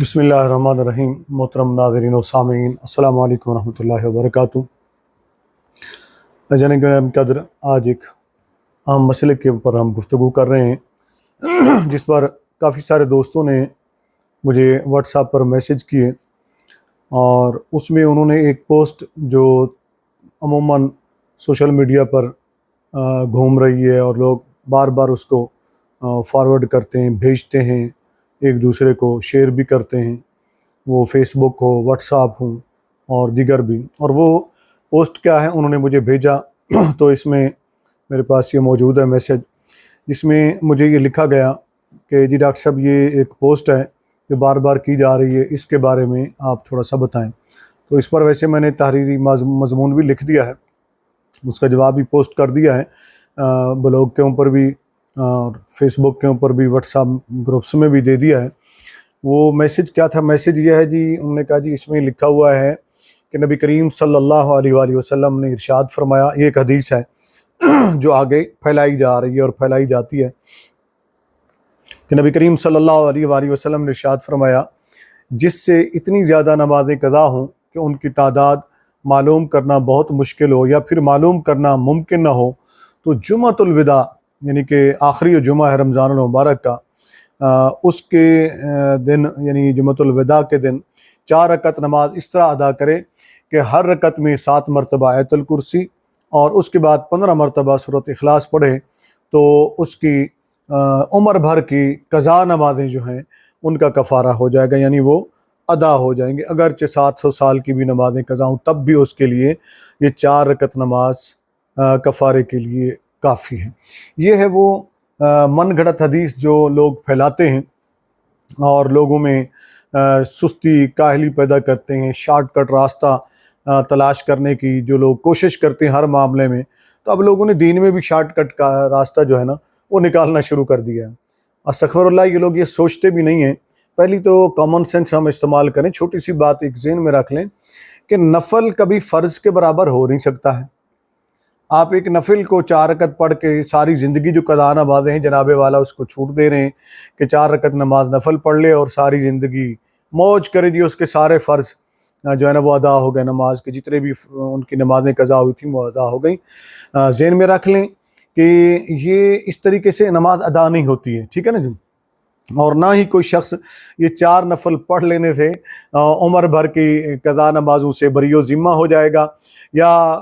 بسم اللہ الرحمن الرحیم۔ محترم ناظرین و سامعین، السلام علیکم ورحمۃ اللہ وبرکاتہ۔ جان گرامی قدر، آج ایک اہم مسئلے کے اوپر ہم گفتگو کر رہے ہیں جس پر کافی سارے دوستوں نے مجھے واٹس ایپ پر میسج کیے، اور اس میں انہوں نے ایک پوسٹ جو عموماً سوشل میڈیا پر گھوم رہی ہے اور لوگ بار بار اس کو فارورڈ کرتے ہیں، بھیجتے ہیں، ایک دوسرے کو شیئر بھی کرتے ہیں، وہ فیس بک ہو، واٹس ایپ ہوں اور دیگر بھی۔ اور وہ پوسٹ کیا ہے انہوں نے مجھے بھیجا تو اس میں میرے پاس یہ موجود ہے میسج، جس میں مجھے یہ لکھا گیا کہ جی ڈاکٹر صاحب، یہ ایک پوسٹ ہے جو بار بار کی جا رہی ہے، اس کے بارے میں آپ تھوڑا سا بتائیں۔ تو اس پر ویسے میں نے تحریری مضمون بھی لکھ دیا ہے، اس کا جواب بھی پوسٹ کر دیا ہے، بلاگ کے اوپر بھی اور فیس بک کے اوپر بھی، واٹس ایپ گروپس میں بھی دے دیا ہے۔ وہ میسج کیا تھا؟ میسج یہ ہے جی، انہوں نے کہا جی اس میں لکھا ہوا ہے کہ نبی کریم صلی اللہ علیہ وآلہ وسلم نے ارشاد فرمایا، یہ ایک حدیث ہے جو آگے پھیلائی جا رہی ہے اور پھیلائی جاتی ہے، کہ نبی کریم صلی اللہ علیہ وآلہ وسلم نے ارشاد فرمایا، جس سے اتنی زیادہ نمازیں قضا ہوں کہ ان کی تعداد معلوم کرنا بہت مشکل ہو یا پھر معلوم کرنا ممکن نہ ہو، تو جمعۃ الوداع، یعنی کہ آخری جو جمعہ ہے رمضان المبارک کا، اس کے دن یعنی جمعۃ الوداع کے دن 4 رکعت نماز اس طرح ادا کرے کہ ہر رکعت میں 7 مرتبہ آیت الکرسی اور اس کے بعد 15 مرتبہ سورۃ اخلاص پڑھے، تو اس کی عمر بھر کی قضا نمازیں جو ہیں ان کا کفارہ ہو جائے گا، یعنی وہ ادا ہو جائیں گے۔ اگرچہ 700 سال کی بھی نمازیں قضا ہوں تب بھی اس کے لیے یہ 4 رکعت نماز کفارے کے لیے کافی ہے۔ یہ ہے وہ من گھڑت حدیث جو لوگ پھیلاتے ہیں اور لوگوں میں سستی کاہلی پیدا کرتے ہیں، شارٹ کٹ راستہ تلاش کرنے کی جو لوگ کوشش کرتے ہیں ہر معاملے میں، تو اب لوگوں نے دین میں بھی شارٹ کٹ کا راستہ جو ہے نا وہ نکالنا شروع کر دیا ہے۔ استغفر اللہ، یہ لوگ یہ سوچتے بھی نہیں ہیں۔ پہلی تو کامن سینس ہم استعمال کریں، چھوٹی سی بات ایک ذہن میں رکھ لیں کہ نفل کبھی فرض کے برابر ہو نہیں سکتا ہے۔ آپ ایک نفل کو 4 رکعت پڑھ کے ساری زندگی جو قضا نمازیں ہیں جناب والا اس کو چھوٹ دے رہے ہیں کہ 4 رکعت نماز نفل پڑھ لے اور ساری زندگی موج کرے جی، اس کے سارے فرض جو ہے نا وہ ادا ہو گئے، نماز کے جتنے بھی ان کی نمازیں قضا ہوئی تھیں وہ ادا ہو گئیں۔ ذہن میں رکھ لیں کہ یہ اس طریقے سے نماز ادا نہیں ہوتی ہے، ٹھیک ہے نا جی؟ اور نہ ہی کوئی شخص یہ 4 نفل پڑھ لینے سے عمر بھر کی قضا نمازوں سے بری و ذمہ ہو جائے گا، یا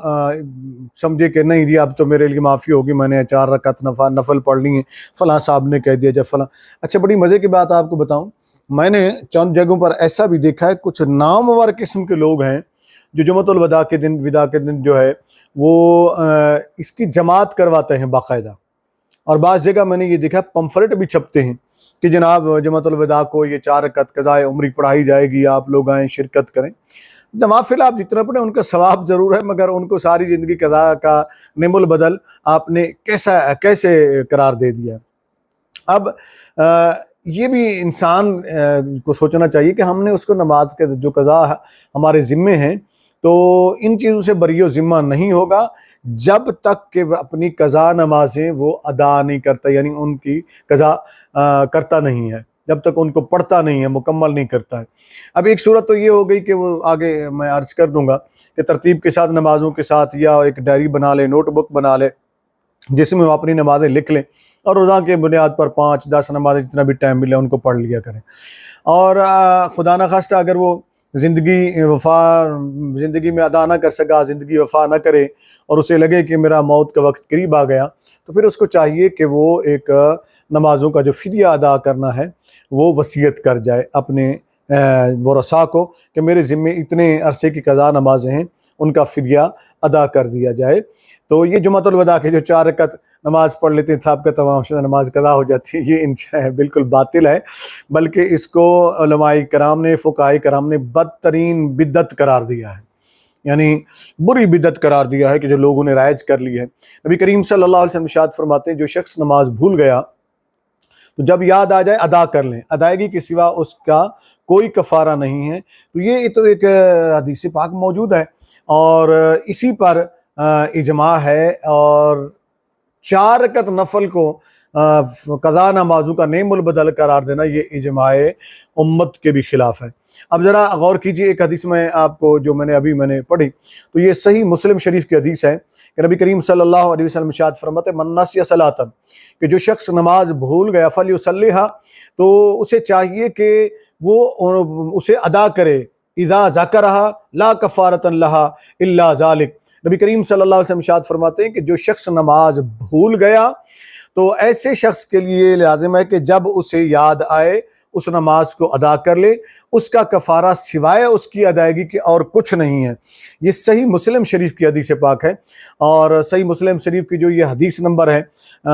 سمجھے کہ نہیں جی اب تو میرے لیے معافی ہوگی، میں نے 4 رکعت نفل پڑھ لی ہیں، فلاں صاحب نے کہہ دیا جب فلاں۔ اچھا، بڑی مزے کی بات آپ کو بتاؤں، میں نے چند جگہوں پر ایسا بھی دیکھا ہے، کچھ نامور قسم کے لوگ ہیں جو جمعۃ الوداع کے دن جو ہے وہ اس کی جماعت کرواتے ہیں باقاعدہ، اور بعض جگہ میں نے یہ دیکھا پمفلٹ بھی چھپتے ہیں کہ جناب جمعۃ الوداع کو یہ 4 رکعت قضائے عمری پڑھائی جائے گی، آپ لوگ آئیں شرکت کریں۔ نوافل آپ جتنا پڑھیں ان کا ثواب ضرور ہے، مگر ان کو ساری زندگی قضا کا نعم البدل آپ نے کیسے قرار دے دیا۔ اب یہ بھی انسان کو سوچنا چاہیے کہ ہم نے اس کو نماز کے جو قضا ہمارے ذمے ہیں، تو ان چیزوں سے بری و ذمہ نہیں ہوگا جب تک کہ وہ اپنی قضا نمازیں وہ ادا نہیں کرتا، یعنی ان کی قضا کرتا نہیں ہے، جب تک ان کو پڑھتا نہیں ہے، مکمل نہیں کرتا ہے۔ اب ایک صورت تو یہ ہو گئی کہ وہ آگے میں عرض کر دوں گا کہ ترتیب کے ساتھ نمازوں کے ساتھ یا ایک ڈائری بنا لے، نوٹ بک بنا لے جس میں وہ اپنی نمازیں لکھ لیں اور روزہ کے بنیاد پر 5-10 نمازیں جتنا بھی ٹائم ملے ان کو پڑھ لیا کریں۔ اور خدا نخواستہ اگر وہ زندگی میں ادا نہ کر سکا، زندگی وفا نہ کرے اور اسے لگے کہ میرا موت کا وقت قریب آ گیا، تو پھر اس کو چاہیے کہ وہ ایک نمازوں کا جو فدیہ ادا کرنا ہے وہ وصیت کر جائے اپنے ورثاء کو کہ میرے ذمے اتنے عرصے کی قضا نمازیں ہیں، ان کا فدیہ ادا کر دیا جائے۔ تو یہ جمعۃ الوداع کے جو 4 رکعت نماز پڑھ لیتے ہیں صاحب کا تمام شدہ نماز قضا ہو جاتی ہے، یہ بالکل باطل ہے، بلکہ اس کو علماء کرام نے، فقہاء کرام نے بدترین بدعت قرار دیا ہے، یعنی بری بدعت قرار دیا ہے کہ جو لوگوں نے رائج کر لی ہے۔ نبی کریم صلی اللہ علیہ وسلم ارشاد فرماتے ہیں جو شخص نماز بھول گیا تو جب یاد آ جائے ادا کر لیں، ادائیگی کے سوا اس کا کوئی کفارہ نہیں ہے۔ تو یہ تو ایک حدیث پاک موجود ہے اور اسی پر اجماع ہے، اور 4 رکعت نفل کو قضا نمازوں کا نیم البدل قرار دینا یہ اجماع امت کے بھی خلاف ہے۔ اب ذرا غور کیجئے، ایک حدیث میں آپ کو جو میں نے پڑھی تو یہ صحیح مسلم شریف کی حدیث ہے کہ نبی کریم صلی اللہ علیہ وسلم ارشاد فرماتے من نسی صلاۃ، کہ جو شخص نماز بھول گیا فلیصلیھا، تو اسے چاہیے کہ وہ اسے ادا کرے، اذا ذکرھا لا کفارۃ لھا الا ذلک۔ نبی کریم صلی اللہ علیہ وسلم ارشاد فرماتے ہیں کہ جو شخص نماز بھول گیا تو ایسے شخص کے لیے لازم ہے کہ جب اسے یاد آئے اس نماز کو ادا کر لے، اس کا کفارہ سوائے اس کی ادائیگی کے اور کچھ نہیں ہے۔ یہ صحیح مسلم شریف کی حدیث پاک ہے، اور صحیح مسلم شریف کی جو یہ حدیث نمبر ہے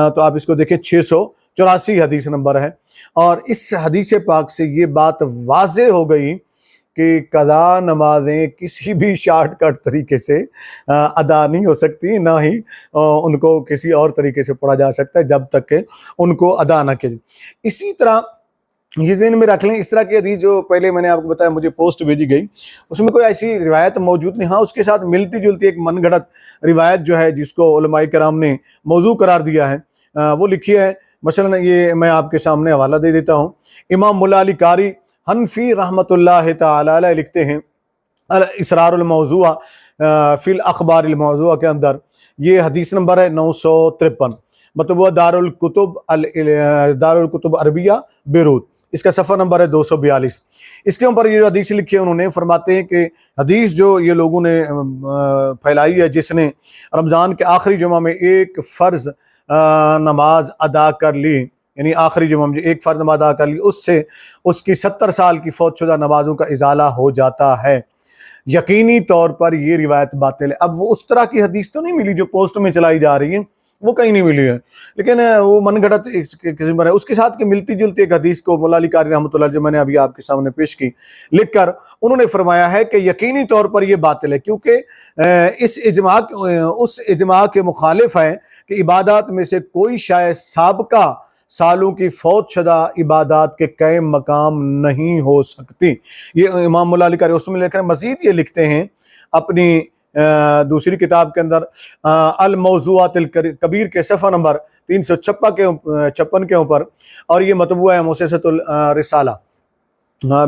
تو آپ اس کو دیکھیں 684 حدیث نمبر ہے، اور اس حدیث پاک سے یہ بات واضح ہو گئی کہ قضا نمازیں کسی بھی شارٹ کٹ طریقے سے ادا نہیں ہو سکتی، نہ ہی ان کو کسی اور طریقے سے پڑھا جا سکتا ہے جب تک کہ ان کو ادا نہ کیے۔ اسی طرح یہ ذہن میں رکھ لیں، اس طرح کی حدیث جو پہلے میں نے آپ کو بتایا مجھے پوسٹ بھیجی گئی، اس میں کوئی ایسی روایت موجود نہیں، ہاں اس کے ساتھ ملتی جلتی ایک من گھڑت روایت جو ہے جس کو علماء کرام نے موضوع قرار دیا ہے وہ لکھی ہے۔ مثلا یہ میں آپ کے سامنے حوالہ دے دیتا ہوں۔ امام مولا علی قاری حنفی رحمۃ اللہ تعالی علیہ لکھتے ہیں اسرار الموضوع فی الاخبار الموضوع کے اندر، یہ حدیث نمبر ہے 953، مطلب وہ دار الکتب عربیہ بیروت، اس کا صفحہ نمبر ہے 242۔ اس کے اوپر یہ جو حدیث لکھی ہے انہوں نے فرماتے ہیں کہ حدیث جو یہ لوگوں نے پھیلائی ہے، جس نے رمضان کے آخری جمعہ میں ایک فرض نماز ادا کر لی، یعنی آخری جمعہ میں ایک فرض نماز ادا کر لی، اس سے اس کی 70 سال کی فوت شدہ نمازوں کا ازالہ ہو جاتا ہے، یقینی طور پر یہ روایت باطل ہے۔ اب وہ اس طرح کی حدیث تو نہیں ملی جو پوسٹ میں چلائی جا رہی ہے، وہ کہیں نہیں ملی ہے، لیکن وہ من گھڑت قسم پر ہے۔ اس کے ساتھ کہ ملتی جلتی ایک حدیث کو مولا علی قاری رحمۃ اللہ جو میں نے ابھی آپ کے سامنے پیش کی لکھ کر انہوں نے فرمایا ہے کہ یقینی طور پر یہ باطل ہے، کیونکہ اس اجماع کے مخالف ہے کہ عبادات میں سے کوئی شاید سابقہ سالوں کی فوت شدہ عبادات کے قائم مقام نہیں ہو سکتی۔ یہ امام مولا علی قاری اس میں لکھ رہے ہیں۔ مزید یہ لکھتے ہیں اپنی دوسری کتاب کے اندر الموضوعات الکبیر کے صفحہ نمبر 356 کے اوپر، اور یہ مطبوعہ ہے مؤسسۃ الرسالہ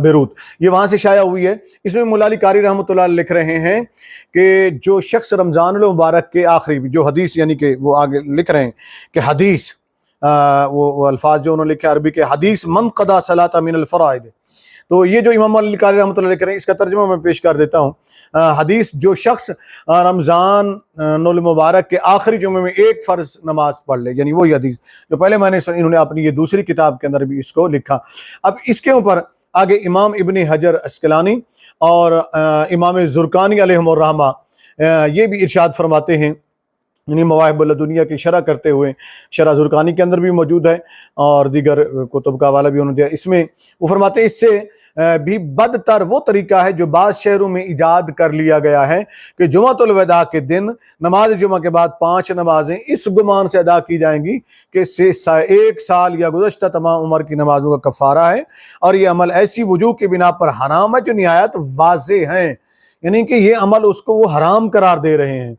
بیروت، یہ وہاں سے شائع ہوئی ہے۔ اس میں مولا علی قاری رحمۃ اللہ لکھ رہے ہیں کہ جو شخص رمضان المبارک کے آخری جو حدیث، یعنی کہ وہ آگے لکھ رہے ہیں کہ حدیث وہ الفاظ جو انہوں نے لکھے عربی کے، حدیث من قضا صلاۃ من الفرائض، تو یہ جو امام علی قاری رحمۃ اللہ لکھ رہے ہیں اس کا ترجمہ میں پیش کر دیتا ہوں۔ حدیث جو شخص رمضان المبارک کے آخری جمعے میں ایک فرض نماز پڑھ لے، یعنی وہی حدیث جو پہلے میں نے انہوں نے اپنی یہ دوسری کتاب کے اندر بھی اس کو لکھا۔ اب اس کے اوپر آگے امام ابن حجر عسقلانی اور امام زرقانی علیہم الرحمہ یہ بھی ارشاد فرماتے ہیں، یعنی مواہب اللدنیہ کی شرح کرتے ہوئے، شرح زرقانی کے اندر بھی موجود ہے اور دیگر کتب کا حوالہ بھی انہوں نے دیا، اس میں وہ فرماتے ہیں اس سے بھی بدتر وہ طریقہ ہے جو بعض شہروں میں ایجاد کر لیا گیا ہے کہ جمعۃ الوداع کے دن نماز جمعہ کے بعد 5 نمازیں اس گمان سے ادا کی جائیں گی کہ اس سے 1 سال یا گزشتہ تمام عمر کی نمازوں کا کفارہ ہے، اور یہ عمل ایسی وجوہ کی بنا پر حرام ہے جو نہایت واضح ہیں، یعنی کہ یہ عمل اس کو وہ حرام قرار دے رہے ہیں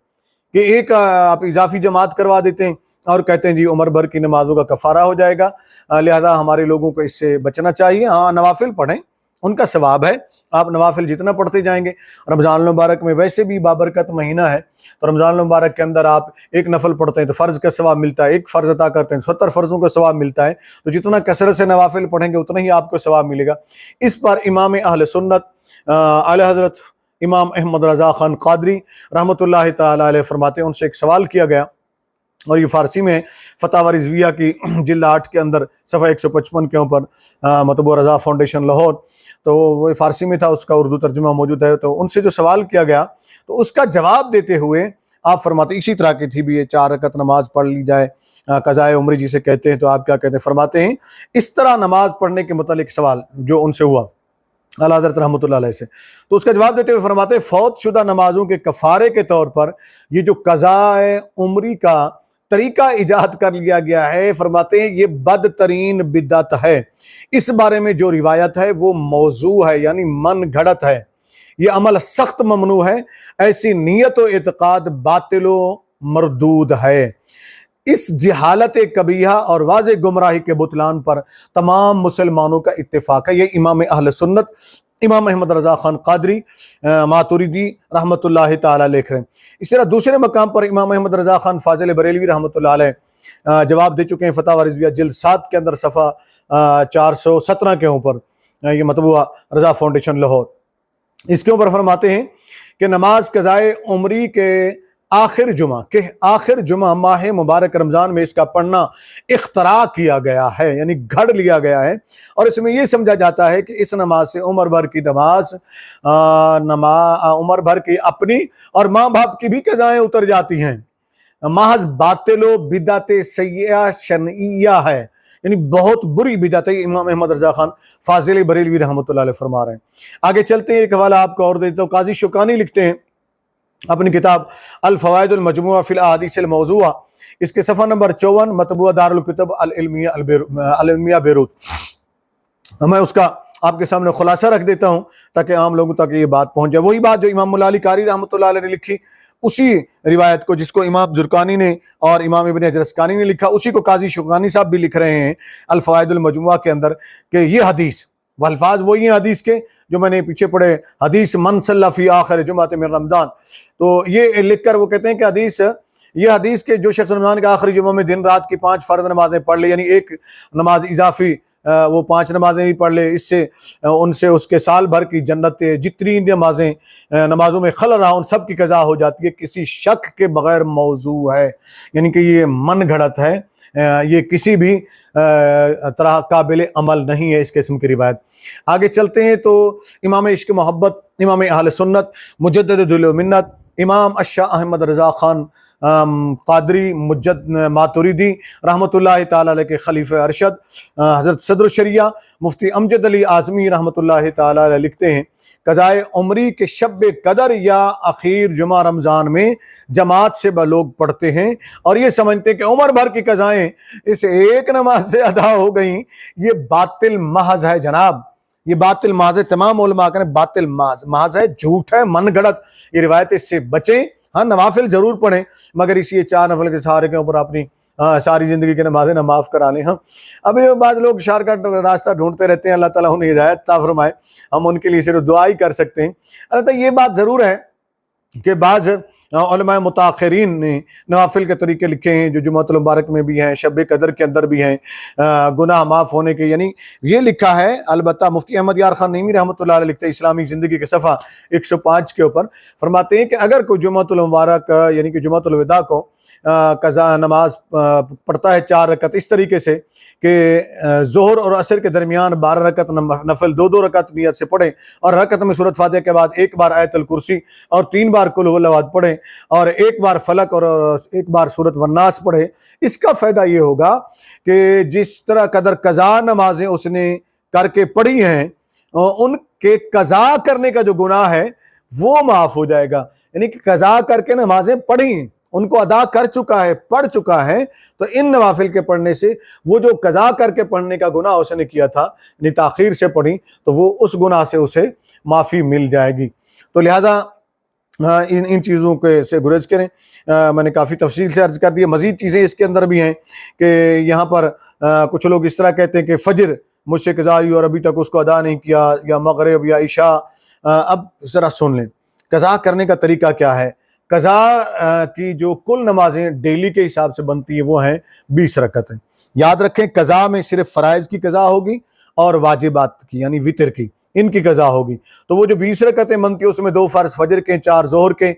کہ ایک آپ اضافی جماعت کروا دیتے ہیں اور کہتے ہیں جی عمر بھر کی نمازوں کا کفارہ ہو جائے گا، لہذا ہمارے لوگوں کو اس سے بچنا چاہیے۔ ہاں نوافل پڑھیں، ان کا ثواب ہے، آپ نوافل جتنا پڑھتے جائیں گے، رمضان المبارک میں ویسے بھی بابرکت مہینہ ہے، تو رمضان المبارک کے اندر آپ ایک نفل پڑھتے ہیں تو فرض کا ثواب ملتا ہے، ایک فرض عطا کرتے ہیں 70 فرضوں کا ثواب ملتا ہے، تو جتنا کثرت سے نوافل پڑھیں گے اتنا ہی آپ کو ثواب ملے گا۔ اس پر امام اہل سنت اعلی حضرت امام احمد رضا خان قادری رحمۃ اللہ تعالی علیہ فرماتے ہیں، ان سے ایک سوال کیا گیا اور یہ فارسی میں فتاوی رضویہ کی جلد 8 کے اندر صفحہ 155 کے اوپر مطبوع رضا فاؤنڈیشن لاہور، تو وہ فارسی میں تھا، اس کا اردو ترجمہ موجود ہے، تو ان سے جو سوال کیا گیا تو اس کا جواب دیتے ہوئے آپ فرماتے ہیں اسی طرح کی تھی بھی یہ 4 رکعت نماز پڑھ لی جائے، قضائے عمری جسے کہتے ہیں، تو آپ کیا کہتے ہیں؟ فرماتے ہیں اس طرح نماز پڑھنے کے متعلق سوال جو ان سے ہوا اعلیٰ حضرت رحمۃ اللہ علیہ سے، تو اس کا جواب دیتے ہوئے فرماتے ہیں فوت شدہ نمازوں کے کفارے کے طور پر یہ جو قضائے عمری کا طریقہ ایجاد کر لیا گیا ہے، فرماتے ہیں یہ بدترین بدعت ہے، اس بارے میں جو روایت ہے وہ موضوع ہے، یعنی من گھڑت ہے، یہ عمل سخت ممنوع ہے، ایسی نیت و اعتقاد باطل و مردود ہے۔ اس جہالت کبیحہ اور واضح گمراہی کے بطلان پر تمام مسلمانوں کا اتفاق ہے۔ یہ امام اہل سنت امام احمد رضا خان قادری ماتوریدی رحمۃ اللہ تعالیٰ لکھ رہے ہیں۔ اس طرح دوسرے مقام پر امام احمد رضا خان فاضل بریلوی رحمۃ اللہ علیہ جواب دے چکے ہیں فتاوی رضویہ جلد 7 کے اندر صفحہ 417 کے اوپر، یہ مطبوعہ رضا فاؤنڈیشن لاہور، اس کے اوپر فرماتے ہیں کہ نماز قضائے عمری کے آخر جمعہ ماہ مبارک رمضان میں اس کا پڑھنا اختراع کیا گیا ہے، یعنی گھڑ لیا گیا ہے، اور اس میں یہ سمجھا جاتا ہے کہ اس نماز سے عمر بھر کی عمر بھر کی اپنی اور ماں باپ کی بھی قضائیں اتر جاتی ہیں۔ محض باطل و بدعت سیئہ شنعیہ ہے، یعنی بہت بری بدعت ہے۔ امام احمد رضا خان فاضل بریلوی رحمۃ اللہ علیہ فرما رہے ہیں۔ آگے چلتے ہیں، ایک حوالہ آپ کو اور دیتا ہوں۔ قاضی شوکانی لکھتے ہیں اپنی کتاب الفوائد المجموعہ فی الاحادیث الموضوعہ، اس کے صفحہ نمبر 54، مطبوعہ دارالکتب العلمیہ بیروت۔ میں اس کا آپ کے سامنے خلاصہ رکھ دیتا ہوں تاکہ عام لوگوں تک یہ بات پہنچ جائے۔ وہی بات جو امام مولا علی قاری رحمۃ اللہ علیہ نے لکھی، اسی روایت کو جس کو امام زرقانی نے اور امام ابن حجر اسقلانی نے لکھا، اسی کو قاضی شوکانی صاحب بھی لکھ رہے ہیں الفوائد المجموعہ کے اندر، کہ یہ حدیث والفاظ وہی ہیں حدیث کے جو میں نے پیچھے پڑھے، حدیث من صلی فی آخر جمعۃ من رمضان، تو یہ لکھ کر وہ کہتے ہیں کہ یہ حدیث کے جو شخص رمضان کے آخری جمعہ میں دن رات کی 5 فرض نمازیں پڑھ لے، یعنی ایک نماز اضافی وہ 5 نمازیں بھی پڑھ لے، ان سے اس کے سال بھر کی جنت جتنی نمازوں میں خلل رہا ان سب کی قضا ہو جاتی ہے، کسی شک کے بغیر موضوع ہے، یعنی کہ یہ من گھڑت ہے، یہ کسی بھی طرح قابل عمل نہیں ہے اس قسم کی روایت۔ آگے چلتے ہیں تو امام عشق محبت، امام اہل سنت، مجدد دل و منت، امام الشاہ احمد رضا خان قادری ماتوریدی رحمۃ اللہ تعالیٰ علیہ کے خلیفہ ارشد حضرت صدر الشریعہ مفتی امجد علی اعظمی رحمۃ اللہ تعالیٰ علیہ لکھتے ہیں، قضائے عمری کے شب قدر یا اخیر جمعہ رمضان میں جماعت سے لوگ پڑھتے ہیں اور یہ سمجھتے ہیں کہ عمر بھر کی قضائیں اس ایک نماز سے ادا ہو گئیں، یہ باطل محض ہے جناب، یہ باطل محض ہے۔ تمام علماء کہتے ہیں باطل محض ہے، جھوٹ ہے، من گھڑت، یہ روایت اس سے بچیں۔ ہاں نوافل ضرور پڑھیں مگر اسی 4 نفل کے سہارے کے اوپر اپنی ساری زندگی کے نمازیں نہ معاف کرا لیں۔ ہم ابھی بعض لوگ شارٹ کٹ راستہ ڈھونڈتے رہتے ہیں، اللہ تعالیٰ انہیں ہدایت عطا فرمائے، ہم ان کے لیے صرف دعا ہی کر سکتے ہیں۔ البتہ یہ بات ضرور ہے کہ بعض علماء متاخرین نے نوافل کے طریقے لکھے ہیں جو جمعۃ المبارک میں بھی ہیں، شب قدر کے اندر بھی ہیں، گناہ معاف ہونے کے، یعنی یہ لکھا ہے۔ البتہ مفتی احمد یار خان نعیمی رحمۃ اللہ علیہ لکھتے ہیں اسلامی زندگی کے صفحہ 105 کے اوپر، فرماتے ہیں کہ اگر کوئی جمعۃ المبارک یعنی کہ جمعۃ الوداع کو قضا نماز پڑھتا ہے 4 رکعت اس طریقے سے کہ ظہر اور عصر کے درمیان 12 رکعت نفل 2 رکعت نیت سے پڑھیں اور رکعت میں سورۃ فاتحہ کے بعد 1 بار آیت الکرسی اور 3 بار قل هو اللہ احد پڑھیں اور 1 بار فلق اور 1 بار سورۃ والناس پڑھے، اس کا فائدہ یہ ہوگا کہ جس طرح قدر قضا نمازیں اس نے کر کے پڑھی ہیں ان کے قضا کرنے کا جو گناہ ہے وہ معاف ہو جائے گا، یعنی کہ قضا کر کے نمازیں پڑھی ہیں، ان کو ادا کر چکا ہے، پڑھ چکا ہے، تو ان نوافل کے پڑھنے سے وہ جو قضا کر کے پڑھنے کا گناہ اس نے کیا تھا یعنی تاخیر سے پڑھی تو وہ اس گناہ سے اسے معافی مل جائے گی۔ تو لہذا ان چیزوں کے سے گریز کریں۔ میں نے کافی تفصیل سے عرض کر دی، مزید چیزیں اس کے اندر بھی ہیں کہ یہاں پر کچھ لوگ اس طرح کہتے ہیں کہ فجر مجھ سے قضا ہوئی اور ابھی تک اس کو ادا نہیں کیا، یا مغرب یا عشاء۔ اب ذرا سن لیں قضا کرنے کا طریقہ کیا ہے۔ قضا کی جو کل نمازیں ڈیلی کے حساب سے بنتی ہیں وہ ہیں 20 رکعتیں۔ یاد رکھیں قضا میں صرف فرائض کی قضا ہوگی اور واجبات کی یعنی وتر کی، ان کی قضا ہوگی۔ تو وہ جو 20 رکعتیں بنتی ہیں اس میں 2 فرض فجر کے، 4 ظہر کے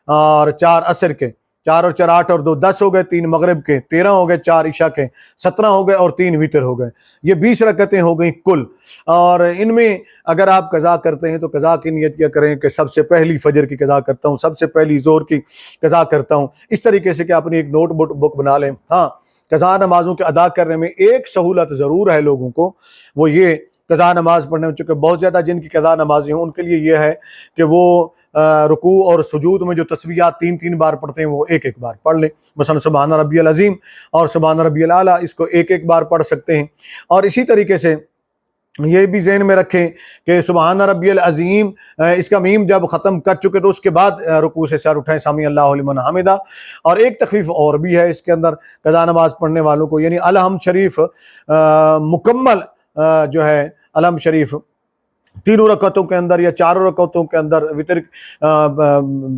اور 4 عصر کے، 4 اور 4 8 اور 2 10 ہو گئے، 3 مغرب کے، 13 ہو گئے، 4 عشاء کے، 17 ہو گئے اور 3 وتر ہو گئے۔ یہ 20 رکعتیں ہو گئیں کل، اور ان میں اگر آپ قضا کرتے ہیں تو قضا کی نیت کیا کریں کہ سب سے پہلی فجر کی قضا کرتا ہوں، سب سے پہلی ظہر کی قضا کرتا ہوں، اس طریقے سے کہ اپنی ایک نوٹ بک بنا لیں۔ ہاں قضا نمازوں کے ادا کرنے میں ایک سہولت ضرور ہے لوگوں کو، وہ یہ قضا نماز پڑھنے میں، چونکہ بہت زیادہ جن کی قضا نمازیں ہوں ان کے لیے یہ ہے کہ وہ رکوع اور سجود میں جو تسبیحات 3 بار پڑھتے ہیں وہ 1 بار پڑھ لیں، مثلا سبحان ربی العظیم اور سبحان ربی الاعلیٰ، اس کو 1 بار پڑھ سکتے ہیں۔ اور اسی طریقے سے یہ بھی ذہن میں رکھیں کہ سبحان ربی العظیم اس کا میم جب ختم کر چکے تو اس کے بعد رکوع سے سر اٹھائیں سمی اللہ لمن حمدہ۔ اور ایک تخفیف اور بھی ہے اس کے اندر قضا نماز پڑھنے والوں کو، یعنی الحمد شریف مکمل جو ہے الحمد شریف تینوں رکعتوں کے اندر یا چاروں رکعتوں کے اندر وطر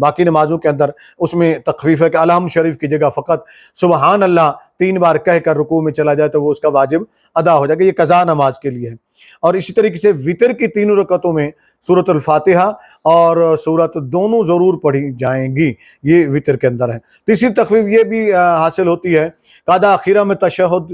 باقی نمازوں کے اندر اس میں تخفیف ہے کہ الحمد شریف کی جگہ فقط سبحان اللہ 3 بار کہہ کر رکوع میں چلا جائے تو وہ اس کا واجب ادا ہو جائے گا۔ یہ قضا نماز کے لیے ہے۔ اور اسی طریقے سے وطر کی تینوں رکعتوں میں سورۃ الفاتحہ اور سورۃ دونوں ضرور پڑھی جائیں گی، یہ وطر کے اندر ہے۔ تیسری تخفیف یہ بھی حاصل ہوتی ہے قاعدہ اخیرہ میں تشہد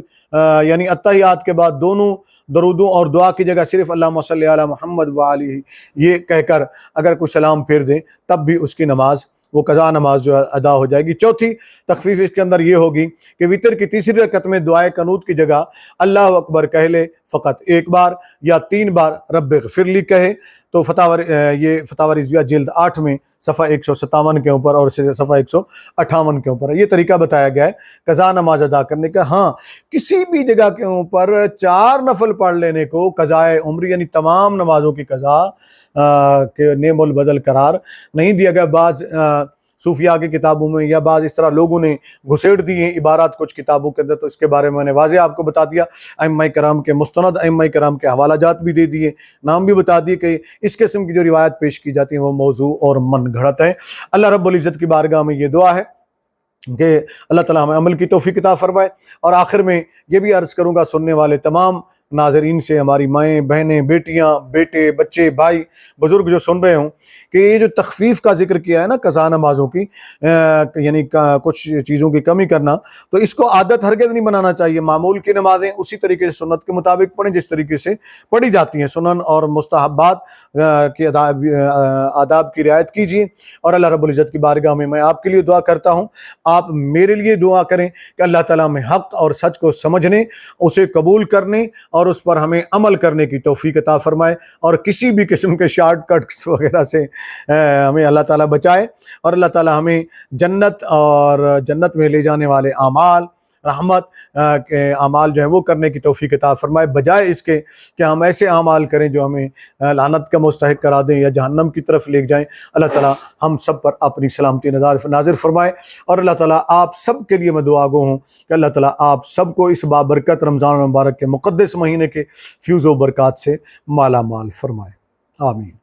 یعنی اتحیات کے بعد دونوں درودوں اور دعا کی جگہ صرف اللہم صلی علی محمد وآلہ یہ کہہ کر اگر کوئی سلام پھیر دیں تب بھی اس کی نماز وہ قضا نماز جو ادا ہو جائے گی۔ چوتھی تخفیف اس کے اندر یہ ہوگی کہ وطر کی تیسری رکعت میں دعائے قنوت کی جگہ اللہ اکبر کہہ لے فقط 1 بار یا 3 بار رب اغفر لی کہے تو یہ فتاوی رضویہ جلد 8 میں صفحہ 157 کے اوپر اور صفحہ 158 کے اوپر ہے۔ یہ طریقہ بتایا گیا ہے قضا نماز ادا کرنے کا۔ ہاں، کسی بھی جگہ کے اوپر 4 نفل پڑھ لینے کو قضائے عمر یعنی تمام نمازوں کی قضا کے نعم البدل قرار نہیں دیا گیا۔ بعض صوفیاء کی کتابوں میں یا بعض اس طرح لوگوں نے گھسیٹ دی ہیں عبارات کچھ کتابوں کے اندر، تو اس کے بارے میں نے واضح آپ کو بتا دیا۔ ائمہ کرام کے مستند ائمہ کرام کے حوالہ جات بھی دے دیے، نام بھی بتا دیے کہ اس قسم کی جو روایت پیش کی جاتی ہیں وہ موضوع اور من گھڑت ہیں۔ اللہ رب العزت کی بارگاہ میں یہ دعا ہے کہ اللہ تعالیٰ ہمیں عمل کی توفیق عطا فرمائے۔ اور آخر میں یہ بھی عرض کروں گا سننے والے تمام ناظرین سے، ہماری مائیں بہنیں بیٹیاں بیٹے بچے بھائی بزرگ جو سن رہے ہوں، کہ یہ جو تخفیف کا ذکر کیا ہے نا قضا نمازوں کی یعنی کچھ چیزوں کی کمی کرنا، تو اس کو عادت ہرگز نہیں بنانا چاہیے۔ معمول کی نمازیں اسی طریقے سے سنت کے مطابق پڑھیں جس طریقے سے پڑھی جاتی ہیں، سنن اور مستحبات کی آداب کی رعایت کیجیے۔ اور اللہ رب العزت کی بارگاہ میں میں آپ کے لیے دعا کرتا ہوں، آپ میرے لیے دعا کریں کہ اللہ تعالیٰ میں حق اور سچ کو سمجھنے، اسے قبول کرنے اور اس پر ہمیں عمل کرنے کی توفیق عطا فرمائے، اور کسی بھی قسم کے شارٹ کٹس وغیرہ سے ہمیں اللہ تعالیٰ بچائے، اور اللہ تعالیٰ ہمیں جنت اور جنت میں لے جانے والے اعمال رحمت کے اعمال جو ہیں وہ کرنے کی توفیق عطا فرمائے، بجائے اس کے کہ ہم ایسے اعمال کریں جو ہمیں لعنت کا مستحق کرا دیں یا جہنم کی طرف لے جائیں۔ اللہ تعالیٰ ہم سب پر اپنی سلامتی نازل فرمائے، اور اللہ تعالیٰ آپ سب کے لیے میں دعا گو ہوں کہ اللہ تعالیٰ آپ سب کو اس بابرکت رمضان المبارک کے مقدس مہینے کے فیوز و برکات سے مالا مال فرمائے۔ آمین۔